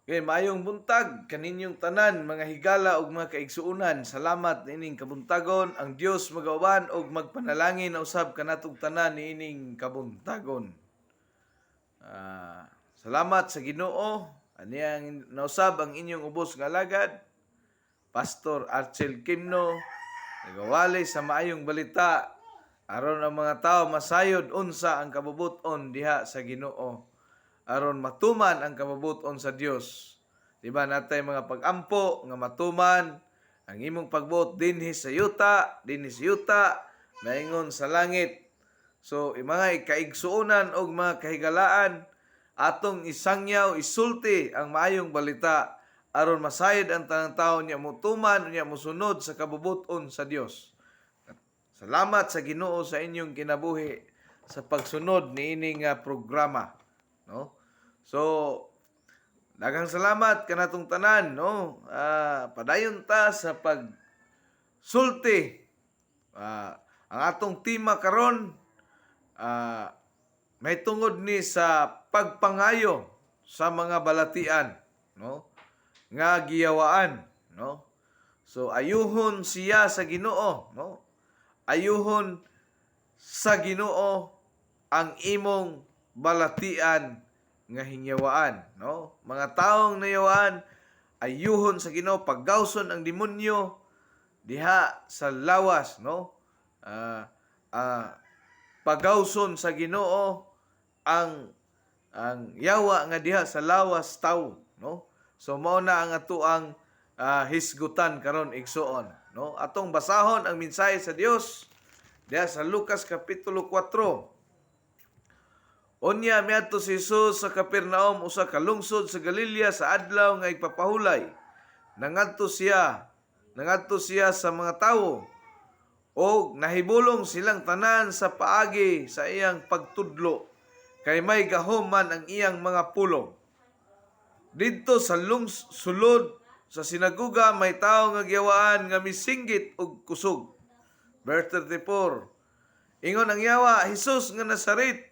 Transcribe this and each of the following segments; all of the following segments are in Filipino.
Kay maayong buntag kaninyong tanan mga higala ug mga kaigsuonan. Salamat niining kabuntagon. Ang Dios magawan og magpanalangin na usab kanatong tanan niining kabuntagon. Salamat sa Ginoo. Aniyang nausab ang inyong ubos nga alagad, Pastor Archel Kimno, nagawali sa maayong balita aron ang mga tao masayod unsa ang kabubuton diha sa Ginoo, aron matuman ang kabubuton sa Dios. Diba natay mga pag-ampo nga matuman ang imong pagbuot dinhi sa yuta, maingon sa langit. So mga kaigsuonan og mga kahigalaan atong isangyaw isulti ang maayong balita aron masayod ang tanang tawo niya mutuman niya musunod sa kabubuton sa Dios. Salamat sa Ginoo sa inyong kinabuhi sa pagsunod niining programa, no? So daghang salamat kanatong tanan, no? Padayon ta sa pagsulti. Ang atong tema karon may tungod ni sa pagpangayo sa mga balatian, no? Nga giyawaan, no? So ayuhon siya sa Ginoo, no? Ayuhon sa Ginoo ang imong balatian nga hingyawaan, no? Mga taong nayawaan, ayuhon sa Ginoo, paggawson ang demonyo diha sa lawas, no? Pagawson sa Ginoo ang yawa nga diha sa lawas tawo, no? So mao na ang atuang hisgutan karon igsuon, no? Atong basahon ang mensahe sa Dios diha sa Lucas kapitulo 4. Unya miadto si Jesus sa Capernaum usa ka lungsod sa Galilea sa adlaw nga igpapahulay. Nangadto siya sa mga tawo o nahibulong silang tanan sa paagi sa iyang pagtudlo kay may gahom man ang iyang mga pulong. Didto sa sulod sa sinaguga may tawo nga giyawaan nga misinggit og kusog. Verse 34. Ingon ang yawa, Jesus nga Nazaret,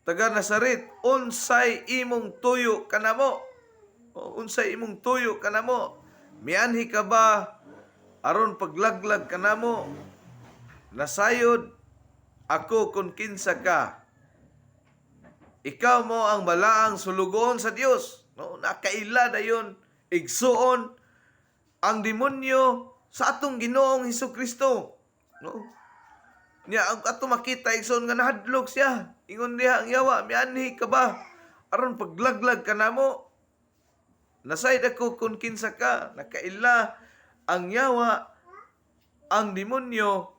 taga Nazaret, unsay imong tuyo kanamo? Unsay imong tuyo kanamo? Mianhi ka ba aron paglaglag kanamo? Nasayod ako kung kinsa ka. Ikaw mo ang balaang sulugon sa Dios. No, nakaila dayon igsuon ang demonyo sa atong Ginoong Hesukristo. No? Nya ang ato makita igsoon nga nahadlok siya. Ingon diha ang yawa, mianhi ka ba aron paglaglag kanamo? Nasayod ako kung kinsa ka. Nakaila ang yawa, ang demonyo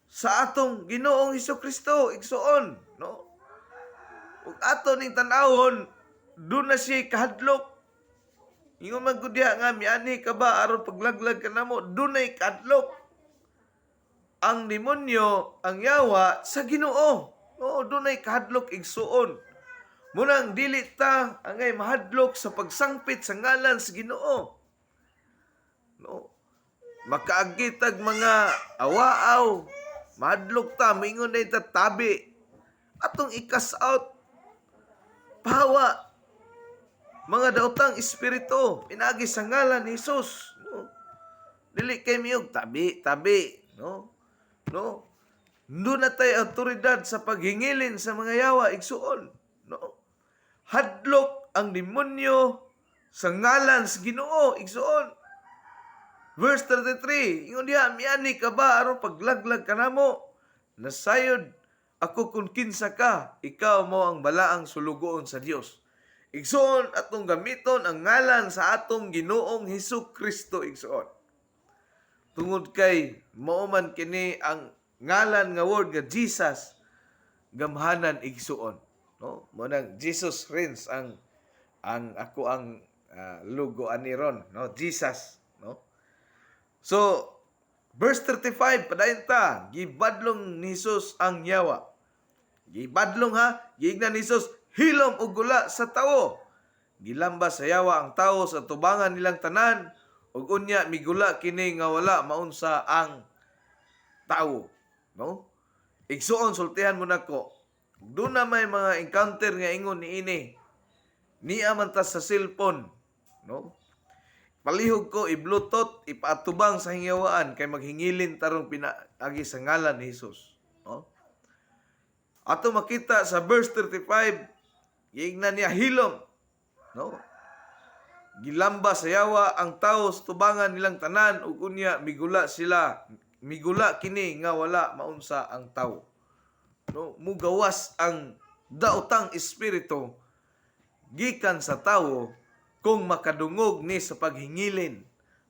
sa atong Ginoong Hesukristo igsoon, no? Ug ato ning tan-awon doon na siya kahadlok. Ingon man gud diha nga miani ka ba aron paglaglag kanamo? Dunay kahadlok ang demonyo, ang yawa sa Ginoo. No, dunay kahadlok igsuon. Munang dili ta angay mahadlok sa pagsangpit sa ngalan sa Ginoo. No. Makaagitag mga awaaw, mahadlok ta, mingon na ita tabi. Atong ikas out, pahawa, mga daotang espiritu, pinagi sa ngalan ni Jesus. No? Dili kay miyog, tabi, no? No? Doon na tayo autoridad sa paghingilin sa mga yawa, igsuon. No? Hadlok ang demonyo sa ngalan sa Ginoo, igsuon. Verse 33, ingon diha, miani ka ba aron paglaglag kanamo? Nasayod ako kung kinsa ka, ikaw mo ang balaang sulugoon sa Dios. Igsuon atong gamiton ang ngalan sa atong Ginoong Hesukristo, igsuon. Tungod kay mao man kini ang ngalan nga word nga Jesus, gamhanan igsuon, no? Mo nang Jesus reigns ang ako ang logo ani ron, no? Jesus, no? So, verse 35, padayon ta, gibadlong ni Jesus ang yawa. Gibadlong ha, giignan ni Jesus, hilom og gula sa tawo. Gilambas sa yawa ang tawo sa tubangan nilang tanan, ug unya migula kini nga wala maunsa ang tawo. No? Igsuon, sultihan mo nako. Doon na may mga encounter nga ingon niini. Niya man ta sa cellphone, no? Palihog ko i-bluetooth, ipatubang sa hingyawaan kay maghingilin tarong pinaagi sa ngalan ni Hesus, no? Ato makita sa verse 35, giingnan niya hilom, no? Gilamba sa yawa ang tao sa tubangan nilang tanan ug unya migula kini nga wala maunsa ang tao. No, mugawas ang daotang espiritu gikan sa tawo kung makadungog ni sa paghingilin,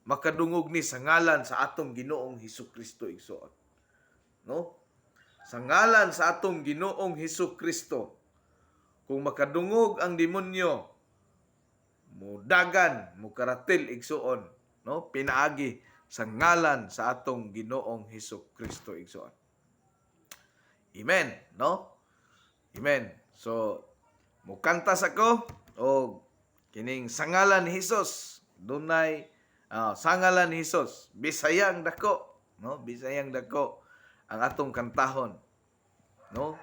makadungog ni sa ngalan sa atong Ginoong Hesukristo igsoon. No? Sa ngalan sa atong Ginoong Hesukristo, kung makadungog ang demonyo, mudagan, mukaratil igsoon, no? Pinaagi sa ngalan sa atong Ginoong Hesukristo igsoon. Amen, no? Amen. So, mukantas ako o kining sangalan ni Hesus. Dunay sangalan ni Hesus. Bisayang dako, no? Bisayang dako ang atong kantahon, no?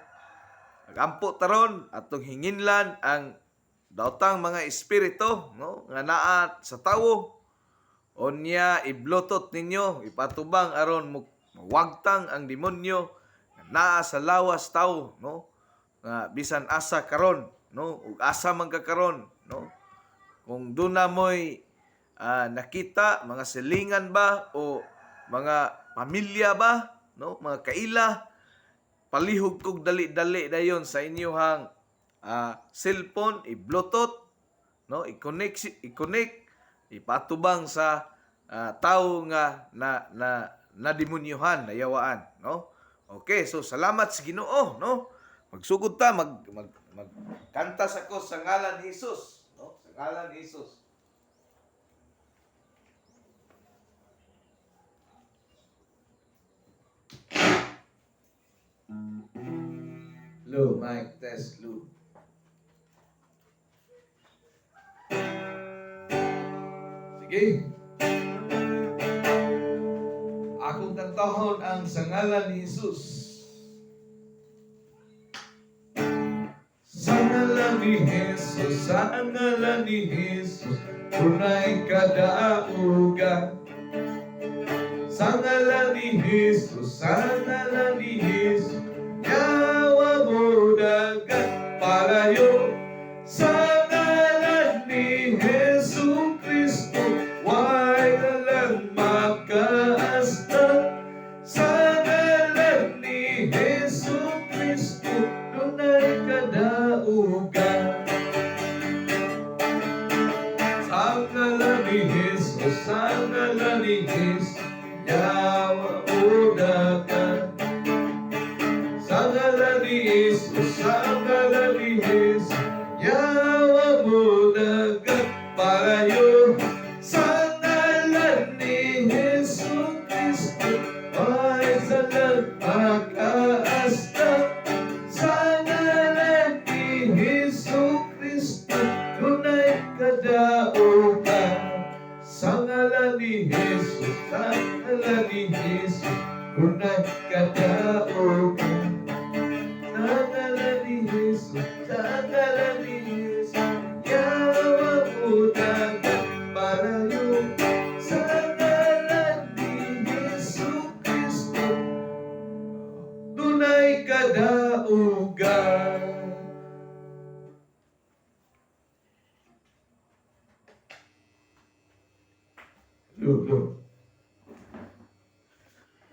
Agampo taron atong hinginlan ang daotang mga espiritu, no? Nga naa sa tawo. Onya i-bluetooth ninyo, ipatubang aron mawagtang ang demonyo naa sa lawas tawo, no? Bisan asa karon, no? Ug asa man ka karon, no? Kung duna moy nakita mga silingan ba o mga pamilya ba, no? Mga kaila, palihog kog dali-dali dayon sa inyohang cellphone, i-bluetooth, no? I-connect, ipatubang sa tao nga na demonyohan, nayawaan, no? Okay, so salamat sa Ginoo, no? Magsugod ta, magkanta ako sa ngalan ni Hesus, no? Sa ngalan ni Hesus. Lu, mic test, Lu. Sige. Akong kantahon ang sa ngalan ni Hesus. Sa ngalan ni Hesus, sa ngalan ni Hesus, tunay kadaugan. Sa ngalan ni Hesus, sa ngalan ni Hesus, yawa mo dagat palayo. Sa ngalan ni Hesukristo, way alang makaasta. Sa ngalan ni Hesukristo, dunay kadaugan. Sa ngalan ni Hesus, sa ngalan ni Hesus, yawa mo dagat. Sa ngalan ni Hesus, sa ngalan ni Hesus, yawa mo dagat palayo. Sa ngalan ni Hesukristo, ay salag makaasta. Sa ngalan ni Hesukristo, dunay kadaugan. Sa ngalan ni Hesus, sa ngalan ni Hesus, dunay kadaugan. Sa ngalan ni Hesus, sa ngalan ni Hesus, yawa mo dagat palayo. Sa ngalan ni Hesukristo, dunay kadaugan.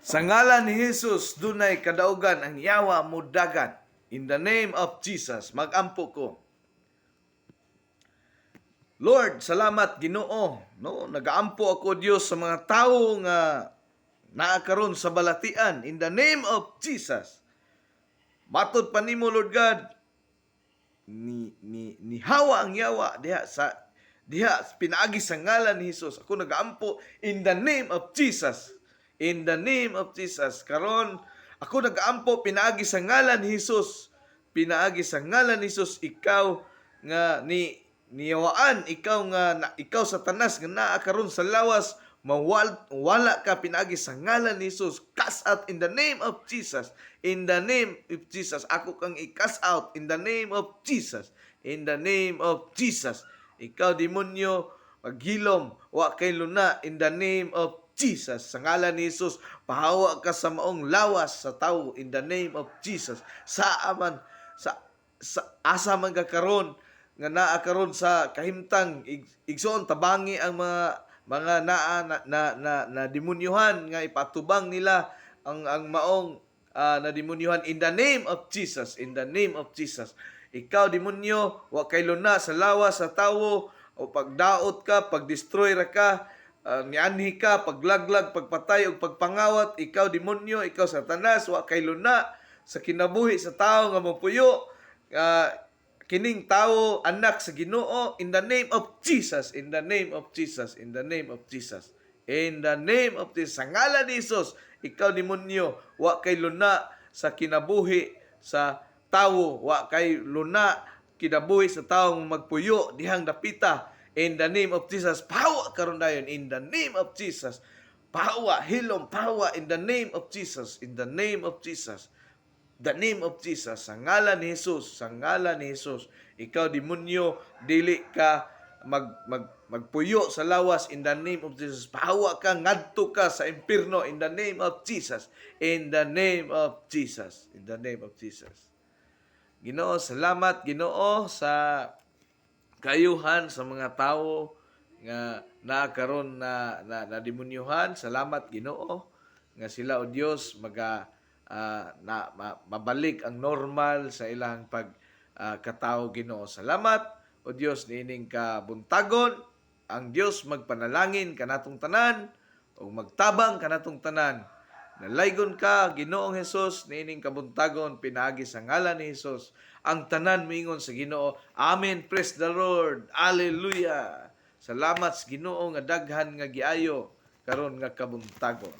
Sa ngalan ni Jesus, dunay kadaugan ang yawa mo dagat. In the name of Jesus, magampo ko. Lord, salamat Ginoo, no? Nagaampo ako Dios sa mga tawo nga naa karon sa balatian. In the name of Jesus. Matod pa nimo Lord God, ni hawa ang yawa diha pinaagi sa ngalan ni Jesus. Ako nagaampo in the name of Jesus. In the name of Jesus. Karon ako nagaampo pinaagi sa ngalan ni Jesus. Pinaagi sa ngalan ni Jesus, ikaw nga niyawaan, ikaw Satanas nga naa karon sa lawas, wala ka pinaagi sa ngalan ni Jesus. Cast out in the name of Jesus. In the name of Jesus. Ako kang i-cast out in the name of Jesus. in the name of Jesus. Ikaw demonyo, paghilom, wa kay luna in the name of Jesus. Sa ngalan ni Jesus, pahawa ka sa maong lawas sa tao in the name of Jesus. Sa aman sa asa man ka karon nga naa karon sa kahimtang igsoon tabangi ang mga naa na demonyohan nga ipatubang nila ang maong na demonyohan in the name of Jesus, in the name of Jesus. Ikaw demonyo, wa kay luna sa lawas sa tawo o pagdaot ka, pagdestroy ra ka, nianhi ka, paglaglag, pagpatay o pagpangawat, ikaw demonyo, ikaw Satanas, wa kay luna sa kinabuhi sa tao nga mopuyo, kining tao anak sa Ginoo in the name of Jesus, in the name of Jesus, in the name of Jesus, in the name of Jesus. Sa ngalan ni Jesus, ikaw demonyo, wa kay luna sa kinabuhi sa tawo, wa kay luna kinabuhi sa tawo magpuyo dihang dapita in the name of Jesus. Pahawa karon dayon in the name of Jesus. Pahawa, hilom, pahawa in the name of Jesus, in the name of Jesus. The name of Jesus, sa ngalan ni Jesus, sa ngalan ni Jesus, ikaw demonyo, dili ka magpuyo sa lawas in the name of Jesus. Pahawa ka, ngadto ka sa impierno in the name of Jesus, in the name of Jesus, in the name of Jesus. Ginoo, salamat Ginoo sa kayuhan sa mga tawo nga nakaron na demonyohan. Salamat Ginoo nga sila o Dios mabalik ang normal sa ilang katao Ginoo. Salamat o Dios niining kabuntagon. Ang Dios magpanalangin kanatong tanan o magtabang kanatong tanan. Nalaygon ka Ginoong Hesus niining kabuntagon pinaagi sa ngalan ni Hesus. Ang tanan miingon sa Ginoo. Amen. Praise the Lord. Hallelujah. Salamat sa Ginoo nga daghan nga giayo karon nga kabuntagon.